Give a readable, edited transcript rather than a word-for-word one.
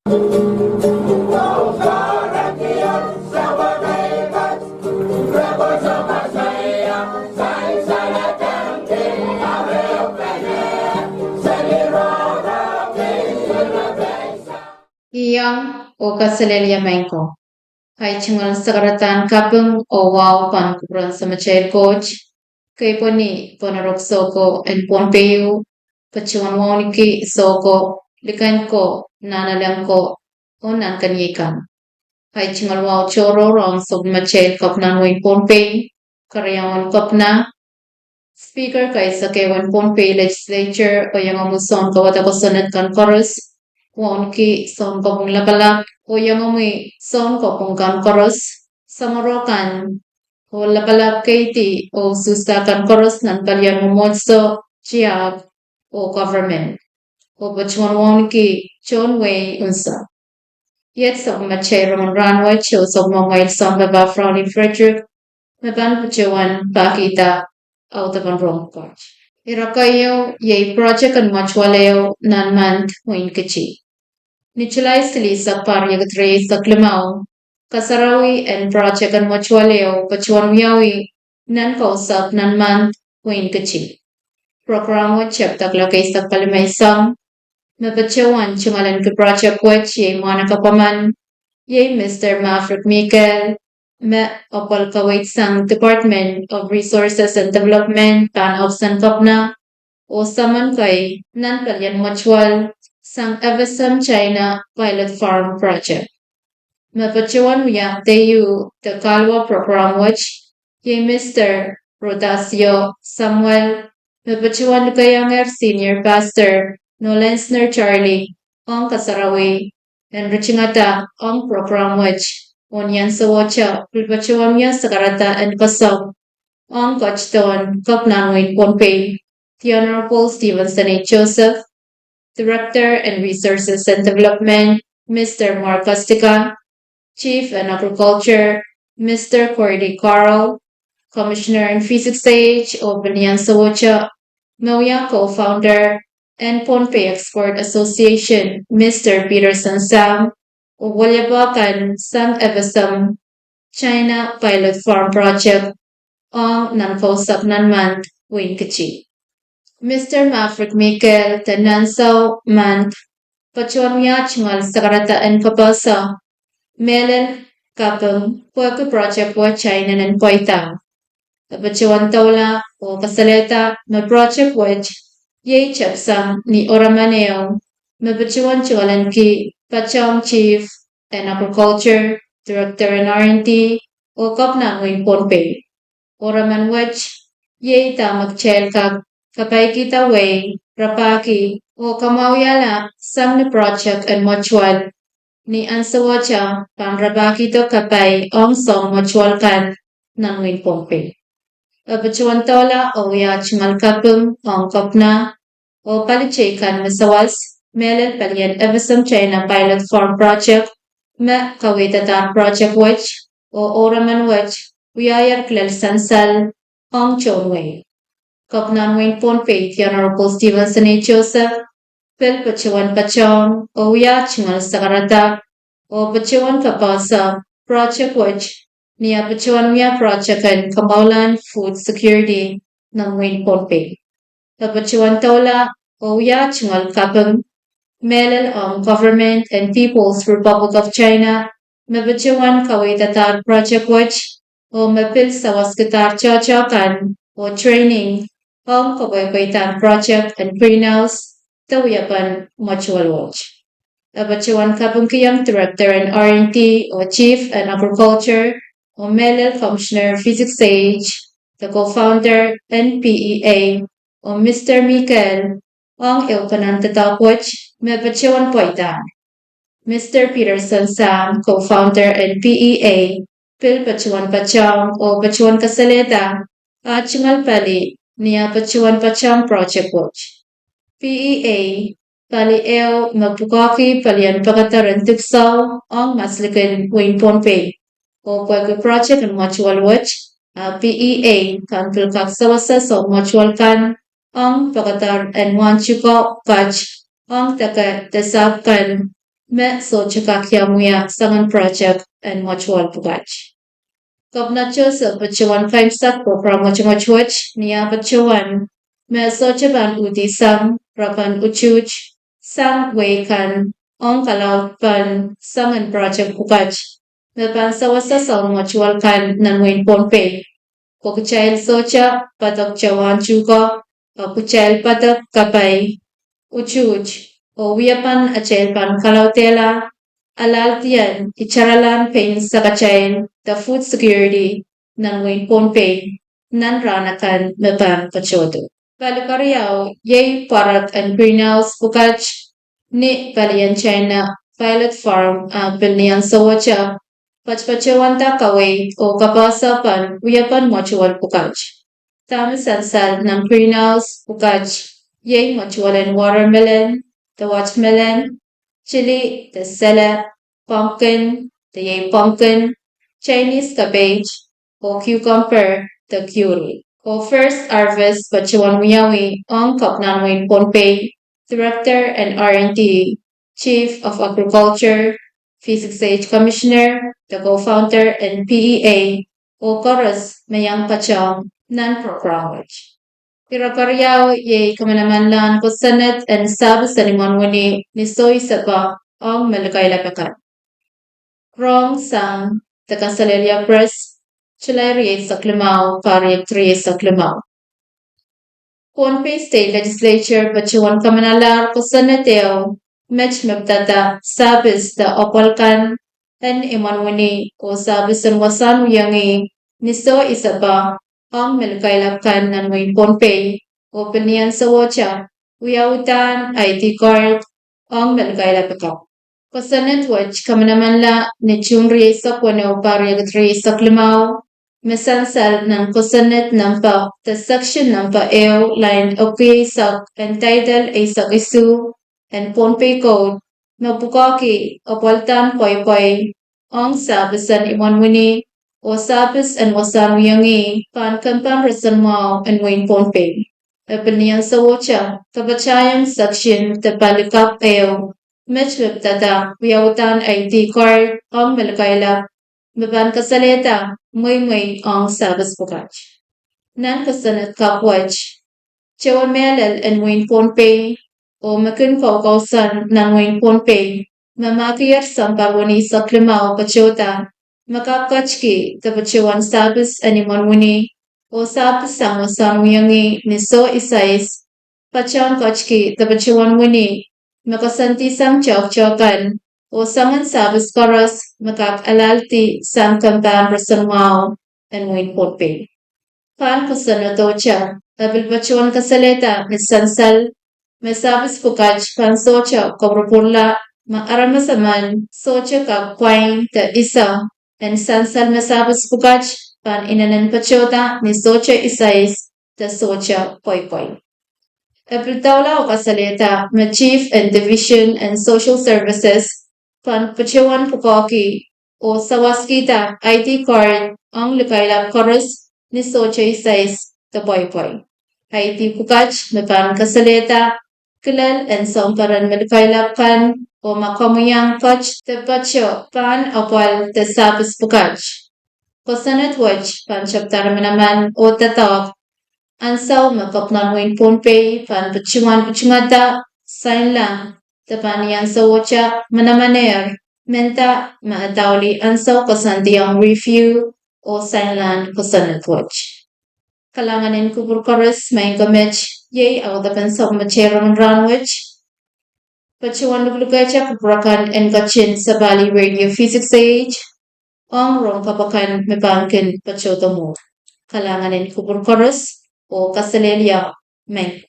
Iyang o kasalelyamenko. Ay chingal sakaratan kapung o wow pan kubran sa machair coach. Kay poni ponarok soko en ponpeyu. Pachuan woniki soko. Likan ko nanalang ko o nankanyikan. Ay chingal wow choro rong sob machair kop nan win ponpey. Karayawan kop na. Speaker kay sa K1 Pompey Legislature o yung amuson ko at ako sunod kan chorus. Won ki son ko pong lapalak o yung umi son ko pong kan chorus. Samarokan o lapalak kaiti o sustakan chorus ng kalyan mo monsto chiab o government. O bachwan won ki John Way unsa. Yet sa machay Rongen Rahnwet o sa mga isang baba Frowning Frederick maban pachawan pakita out of an wrong part. Irakayo yay project and machwaleo nan mant win kichi. Nichulay sili sa paryagatre sa klimao. Kasarawi and project and machwaleo pachuan wiyawi nan kausap nan mant win kichi. Program wa chapter lakay sa palimaysang. Napachawan chumalan ka project which yay mana kapaman. Yay Mr. Mafrik Mikel. Opal Kuwait sang Department of Resources and Development panhaupsan kapna o saman kay nan palyan mutual sang FSM China Pilot Farm Project. Mapachuan wiyak tayo the Kalwa Program which ye Mr. Rodacio Samuel mapachuan kayanger Senior Pastor Nolensner Charlie ang kasarawi and Richingata ang program which Onyan sa wacha, pulpachuan niya sa karata and kasab. Ang kachton, kapnanwin Pompey, the Honorable Stevenson A. Joseph, Director and Resources and Development, Mr. Mark Costica, Chief and Agriculture, Mr. Cordy Carl, Commissioner in Physics H. Obanian Sawacha, Mawya Co-Founder, and Pompey Export Association, Mr. Peterson Sam, Uwalyabakan sang FSM China Pilot Farm Project ang nankausap nanman win kachi. Mr. Mafrik Mikel Tenansaw man pachuan chingal sa karataan papasa melen kapang pwede project po China nan poitang. Pachuan tawla o kasaleta na project which yay chapsang ni Oramaneo mapachuan chingalan ki Pachong Chief and Agriculture, Director in R&D, o kapnang wing Pompey. Oraman which, yay tamag chel kag, kapay kita way, rapaki, o kamawyala, sang ni project and mutual, ni ansawacha, pangrabaki to kapay, ong song mutual kan, ng wing Pompey. Apachuan tola o yachingal kapung, ong kapna, o palichekan masawas, Melon Palyan FSM China Pilot Farm Project, Me Kawitatan Project which, o Oraman which, Uyayar Klel Sansal, Hong Chonway. Kapnan Wayne Pompey, the Honorable Stevenson A. Joseph, Phil Pachuan Pachong, o Uya Chingal Sakarata, o Pachuan Kapasa, Project which, Nia Pachuan Mia Project and Kamaulan Food Security, ng Wayne Pompey. Pachuan Tola, o Uya Chingal Kapang, Melon on Government and People's Republic of China, Mabachuan Kawitatar Project Watch, o Mapil sa Waskatar Chachakan, o Training, Hong Kawaikaitan Project and Greenhouse, Tawiyapan Mutual Watch. Abachuan Kapungkiyang Director and R&D, o Chief and Agriculture, o Melon Commissioner Physics Age, the Co-Founder and PEA, o Mr. Mikel, ang Ilpanantatakwach, Mepachuan Poitan. Mr. Peterson Sam, co-founder and PEA, Phil Pachuan Pachang o Pachuan Kasaleta, at Chingal Pali, niya Pachuan Pachang Project Watch. PEA, Pali Eo Magpukaki Palian Pakataran Tuksaw, ang Maslikan Wayne Pompey, o Pwede Project and Mutual Watch, PEA, Kantul Kaksawasa so Mutual Kan, ang pakatar and wanchuko patch ang taka tasapkan me socha kakyamuya sangan project and mochwal pugach. Kopnacho sa pachawan 5 sak program mochmochwach niya pachawan me socha ban uti sang rapan uchuch sang weikan on kalaw pan sangan project pugach. Me pan sawasa sa mochwal kan nanwin pompe. Kokuchail socha patok chawan chuko kuchail patok kapay uchuch o wiyapan achailpan kalautela alaltian icharalan pain sakachain the food security ng wing ponpay nan ranakan meban pachodo. Balikariao yay parak and greenhouse bukach ni balian China pilot farm ang pilnian sawacha pachpachawanta kaway o kapasapan wiyapan mochual bukach. Tama sansal ng greenhouse bukach yay mochual and watermelon, the watermelon, chili, the salad, pumpkin, the yay pumpkin, Chinese cabbage, o cucumber, the curry. O first harvest Bachuan Miyawi on Kapnanwin Pompey, Director and R&D, Chief of Agriculture, Physics Age Commissioner, the co-founder and PEA, o Koros Mayang Pachang, non-programmers. Piraparyaw ye kamanamanlan ko Senate and sabi sa limanwani ni Soy Sapa ang malakay lapakan. Wrong sang Takasalerya Press, Chulay Riyet sa Klimaw, Pariyak Riyet sa Klimaw. Pohnpei State Legislature Bachuan Kamanalar ko Senateo, Mech Mabtata, Sabis da Opalkan, and Imanwani o Sabis ang Wasan Yangi, ni Soy Isapa, ang malakailapkan ng may Pohnpei o pinian sa Wacha, Uyautan IT card ang malakailapakap. Kasanet wach kamanamanla ni Chunri sa kwano pariagatri sa Klimaw, mesansal ng kasanet ng pa the section ng pa line okay sa entitled ay sa isu and Pohnpei code na bukaki apaltan poy ang sabisan imanwini o sabis and wasan wiyangi pan kampan rasan mao and Wayne Pohnpei. Epinian sa wacha, kabachayang section te palikap Mitch Tata, Wiautan ID card ang malakailap, maban kasaleta, muy ang sabas bukach. Nan kasanat kapwach, Chewan Melal and Wayne Pohnpei, o makin kausan ng Wayne Pohnpei, mamakiyar sampawani sa Klimaw Pachota, makakachki tapachewan sabas animanwani, o sabas sang wasanwiyangi ni so isais, pachang kachki tapachewan wani, makasanti sang chok-chokan o sangan sabis paras makakalalti sang kampan rasanwao and Wayne Pohnpei. Pan kasanoto cha, abil bachuan kasaleta misansal, mesabis pukach pan socha kobrupurla, maaramasaman socha kakwain ta isa, and sansal mesabis pukach pan inanan pachota ni socha isais ta socha poy. Epiltaula o kasaleta, ma Chief and Division and Social Services, pan Pachewan Pukoki, o Sawaskita ID card ang likailap koros ni Soche Sais the Boy. ID Pukach, mapan kasaleta, kilal and samparan malikailap kan o makamuyang kach te pacho pan apal te sapis Pukach. Kosanet wach pan chaptar manaman o tatok Ansaw mapaknan Wayne Pohnpei pan pachuan uchungata sign lang tapan yan sa wacha manamaner menta maatawli ansaw kasandi ang review o sign lang kasanat watch. Kalanganin kubur karas may gamech yay ang tapan sa macherang Rahnwet pachuan luglugacha kuburakan and kachin sa Bali Radio Physics Age ang rong kapakan mepangkin pachoto mo. Kalanganin kubur karas o Kasalelya Meng.